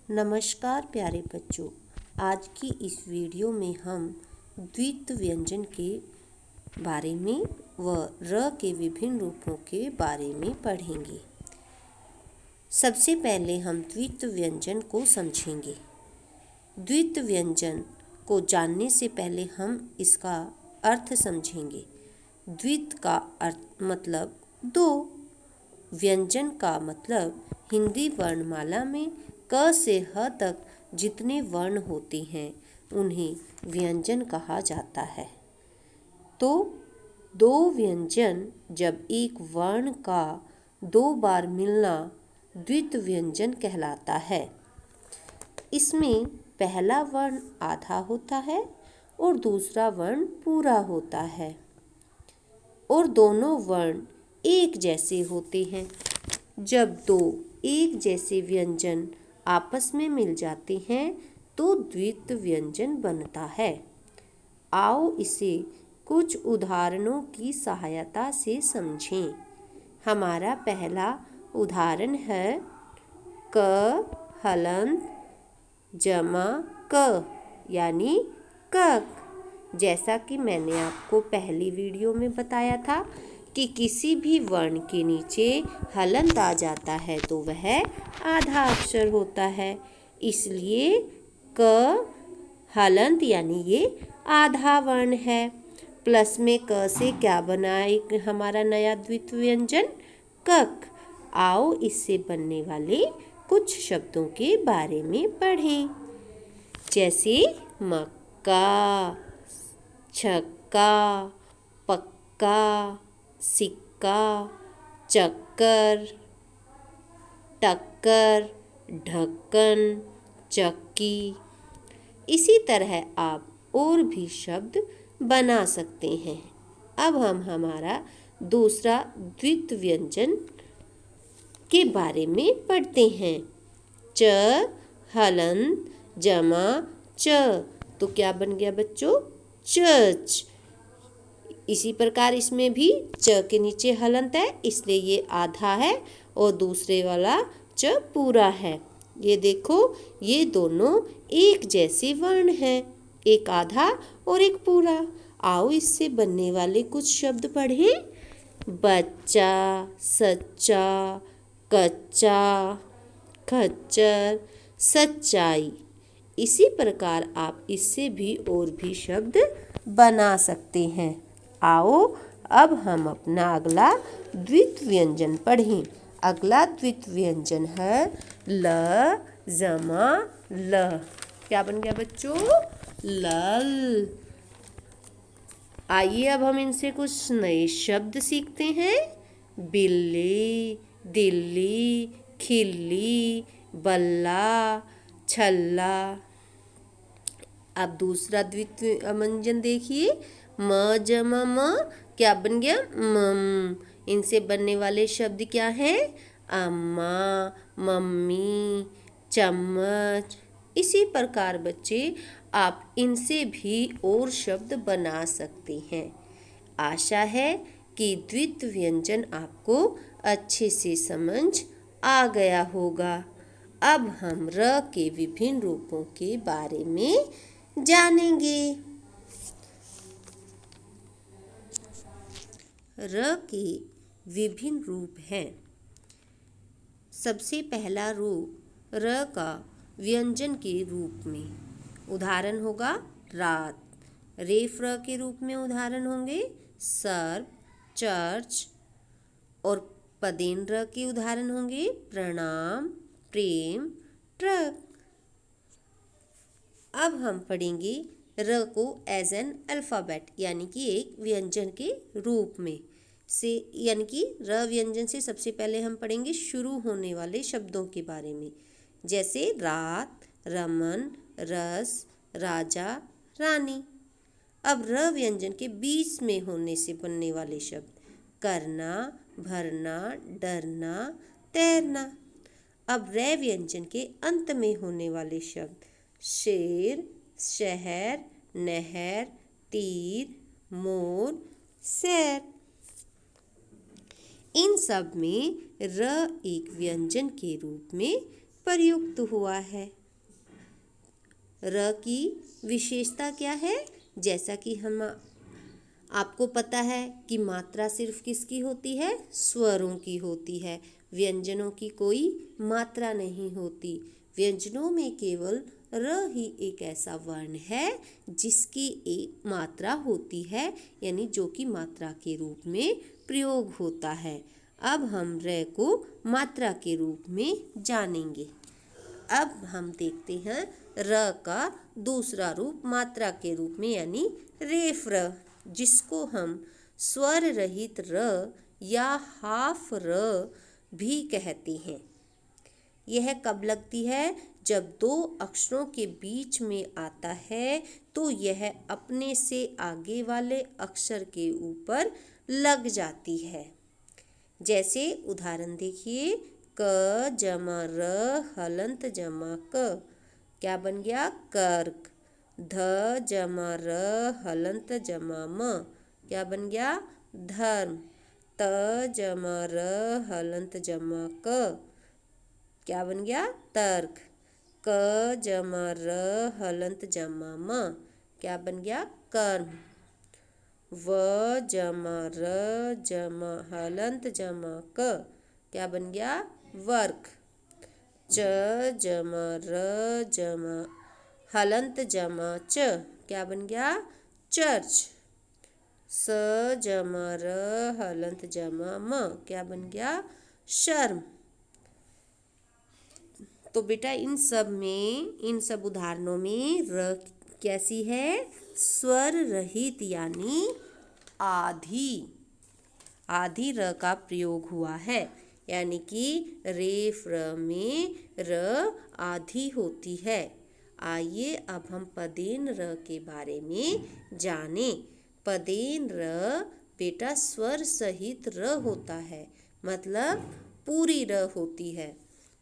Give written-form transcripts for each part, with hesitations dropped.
नमस्कार प्यारे बच्चों। आज की इस वीडियो में हम द्वित्व व्यंजन के बारे में व र के विभिन्न रूपों के बारे में पढ़ेंगे। सबसे पहले हम द्वित्व व्यंजन को समझेंगे। द्वित्व व्यंजन को जानने से पहले हम इसका अर्थ समझेंगे। द्वित्व का अर्थ मतलब दो, व्यंजन का मतलब हिंदी वर्णमाला में क से ह तक जितने वर्ण होते हैं उन्हें व्यंजन कहा जाता है। तो दो व्यंजन जब एक वर्ण का दो बार मिलना द्वित्व व्यंजन कहलाता है। इसमें पहला वर्ण आधा होता है और दूसरा वर्ण पूरा होता है और दोनों वर्ण एक जैसे होते हैं। जब दो एक जैसे व्यंजन आपस में मिल जाते हैं तो द्वित्व व्यंजन बनता है। आओ इसे कुछ उदाहरणों की सहायता से समझें। हमारा पहला उदाहरण है क हलंत जमा क यानी कक। जैसा कि मैंने आपको पहली वीडियो में बताया था कि किसी भी वर्ण के नीचे हलंत आ जाता है तो वह आधा अक्षर होता है, इसलिए क हलंत यानी ये आधा वर्ण है। प्लस में क से क्या बना एक हमारा नया द्वित्व व्यंजन कक। आओ इससे बनने वाले कुछ शब्दों के बारे में पढ़ें। जैसे मक्का, छक्का, पक्का, सिक्का, चक्कर, टक्कर, ढक्कन, चक्की। इसी तरह आप और भी शब्द बना सकते हैं। अब हम हमारा दूसरा द्वित्व व्यंजन के बारे में पढ़ते हैं। च हलंत जमा च, तो क्या बन गया बच्चों? चच। इसी प्रकार इसमें भी च के नीचे हलंत है, इसलिए ये आधा है और दूसरे वाला च पूरा है। ये देखो, ये दोनों एक जैसे वर्ण हैं, एक आधा और एक पूरा। आओ इससे बनने वाले कुछ शब्द पढ़ें। बच्चा, सच्चा, कच्चा, खच्चर, सच्चाई। इसी प्रकार आप इससे भी और भी शब्द बना सकते हैं। आओ अब हम अपना अगला द्वित्व व्यंजन पढ़ें। अगला द्वित्व व्यंजन है ल जमा ल। क्या बन गया बच्चों? लल। आइए अब हम इनसे कुछ नए शब्द सीखते हैं। बिल्ली, दिल्ली, खिल्ली, बल्ला, छल्ला। अब दूसरा द्वित्व व्यंजन देखिए। म जमा म, क्या बन गया? मम। इनसे बनने वाले शब्द क्या हैं? अम्मा, मम्मी, चम्मच। इसी प्रकार बच्चे आप इनसे भी और शब्द बना सकते हैं। आशा है कि द्वित्व व्यंजन आपको अच्छे से समझ आ गया होगा। अब हम र के विभिन्न रूपों के बारे में जानेंगे। र के विभिन्न रूप हैं। सबसे पहला रूप र का व्यंजन के रूप में उदाहरण होगा रात। रेफ र के रूप में उदाहरण होंगे सर्प, चर्च। और पदेन र के उदाहरण होंगे प्रणाम, प्रेम, ट्रक। अब हम पढ़ेंगे र को एज एन अल्फ़ाबेट यानी कि एक व्यंजन के रूप में से, यानी कि र व्यंजन से सबसे पहले हम पढ़ेंगे शुरू होने वाले शब्दों के बारे में। जैसे रात, रमन, रस, राजा, रानी। अब र व्यंजन के बीच में होने से बनने वाले शब्द करना, भरना, डरना, तैरना। अब रै व्यंजन के अंत में होने वाले शब्द शेर, शहर, नहर, तीर, मोर, सैर। इन सब में र एक व्यंजन के रूप में प्रयुक्त हुआ है। र की विशेषता क्या है? जैसा कि हम आपको पता है कि मात्रा सिर्फ किसकी होती है? स्वरों की होती है। व्यंजनों की कोई मात्रा नहीं होती। व्यंजनों में केवल र ही एक ऐसा वर्ण है जिसकी एक मात्रा होती है, यानी जो कि मात्रा के रूप में प्रयोग होता है। अब हम र को मात्रा के रूप में जानेंगे। अब हम देखते हैं र का दूसरा रूप मात्रा के रूप में, यानी रेफ र, जिसको हम स्वर रहित र या हाफ र भी कहते हैं। यह कब लगती है? जब दो अक्षरों के बीच में आता है तो यह अपने से आगे वाले अक्षर के ऊपर लग जाती है। जैसे उदाहरण देखिए, क जमा र हलंत जमा क, क्या बन गया? कर्क। ध जमा र हलंत जमा म, क्या बन गया? धर्म। त जमा र हलंत जमा क, क्या बन गया? तर्क। क जमा र हलंत जमा म, क्या बन गया? कर्म। व जमा र जमा हलंत जमा क, क्या बन गया? वर्क। च जमा र जमा हलंत जमा च, क्या बन गया? चर्च। स जमा र हलंत जमा म, क्या बन गया? शर्म। तो बेटा इन सब उदाहरणों में र कैसी है? स्वर रहित, यानी आधी र का प्रयोग हुआ है, यानी कि रेफ र में र आधी होती है। आइए अब हम पदेन र के बारे में जानें। पदेन र बेटा स्वर सहित र होता है, मतलब पूरी र होती है।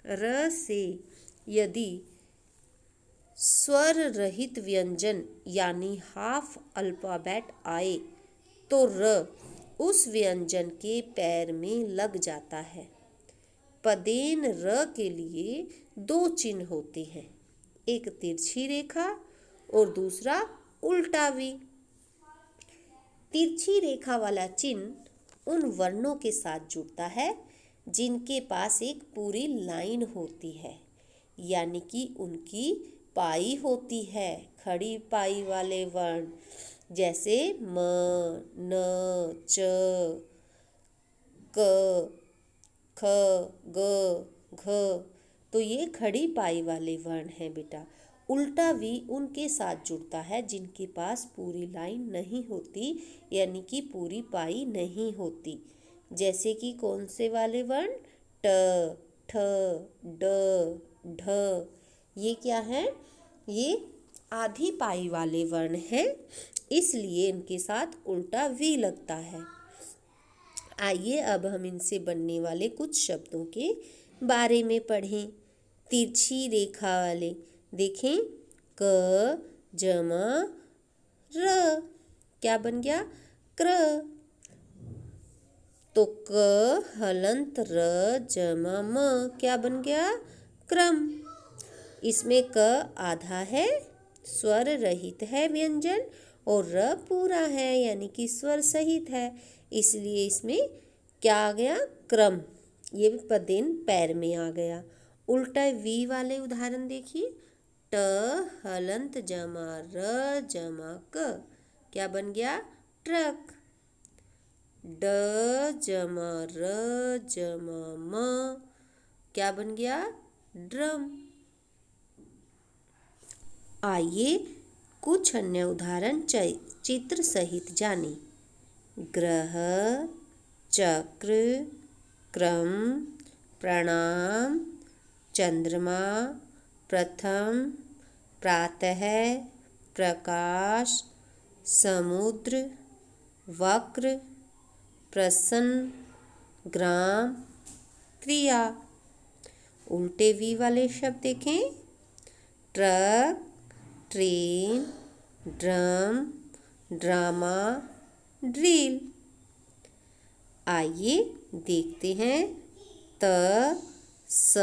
र से यदि स्वर रहित व्यंजन यानी हाफ अल्फाबेट आए तो र उस व्यंजन के पैर में लग जाता है। पदेन र के लिए दो चिन्ह होते हैं, एक तिरछी रेखा और दूसरा उल्टा वी। तिरछी रेखा वाला चिन्ह उन वर्णों के साथ जुड़ता है जिनके पास एक पूरी लाइन होती है, यानी कि उनकी पाई होती है, खड़ी पाई वाले वर्ण, जैसे म, न, च, क, ख, ग, घ। तो ये खड़ी पाई वाले वर्ण हैं बेटा। उल्टा वी उनके साथ जुड़ता है जिनके पास पूरी लाइन नहीं होती, यानी कि पूरी पाई नहीं होती। जैसे कि कौन से वाले वर्ण? ट, ठ, ड, ढ। ये क्या है? ये आधी पाई वाले वर्ण हैं, इसलिए इनके साथ उल्टा वी लगता है। आइए अब हम इनसे बनने वाले कुछ शब्दों के बारे में पढ़ें। तिरछी रेखा वाले देखें, क जमा र, क्या बन गया? क्र। तो क हलंत र जमा म, क्या बन गया? क्रम। इसमें क आधा है, स्वर रहित है व्यंजन, और र पूरा है, यानी कि स्वर सहित है, इसलिए इसमें क्या आ गया? क्रम। ये भी पदेन पैर में आ गया। उल्टा वी वाले उदाहरण देखिए, ट हलंत जमा र जमा क, क्या बन गया? ट्रक। ड जमा र जमा म, क्या बन गया? ड्रम। आइए कुछ अन्य उदाहरण चित्र सहित जानें। ग्रह, चक्र, क्रम, प्रणाम, चंद्रमा, प्रथम, प्रातः, प्रकाश, समुद्र, वक्र, प्रसन्न, ग्राम, क्रिया। उल्टे वी वाले शब्द देखें, truck, train, drum, drama, drill. आइए देखते हैं त, स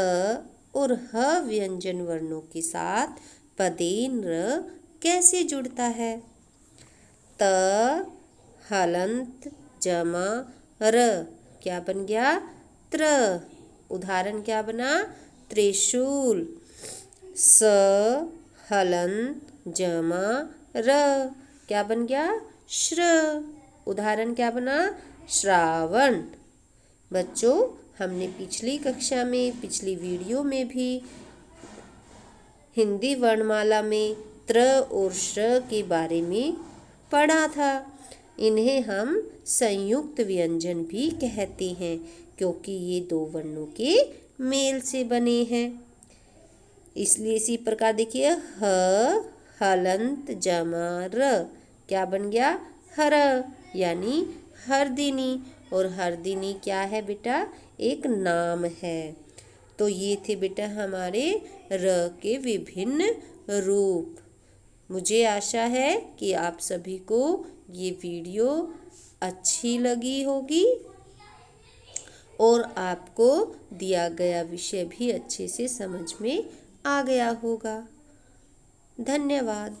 और ह व्यंजन वर्णों के साथ पदेन र कैसे जुड़ता है? त हलंत जमा र क्या बन गया? त्र। उदाहरण क्या बना? त्रिशूल। स हलंत जमा र क्या बन गया? श्र। उदाहरण क्या बना? श्रावण। बच्चों, हमने पिछली कक्षा में, पिछली वीडियो में भी हिंदी वर्णमाला में त्र और श्र के बारे में पढ़ा था। इन्हें हम संयुक्त व्यंजन भी कहते हैं क्योंकि ये दो वर्णों के मेल से बने हैं। इसलिए इसी प्रकार देखिए, ह हलंत जमा र क्या बन गया? हर, यानी हरदिनी। और हरदिनी क्या है बेटा? एक नाम है। तो ये थे बेटा हमारे र के विभिन्न रूप। मुझे आशा है कि आप सभी को ये वीडियो अच्छी लगी होगी और आपको दिया गया विषय भी अच्छे से समझ में आ गया होगा। धन्यवाद।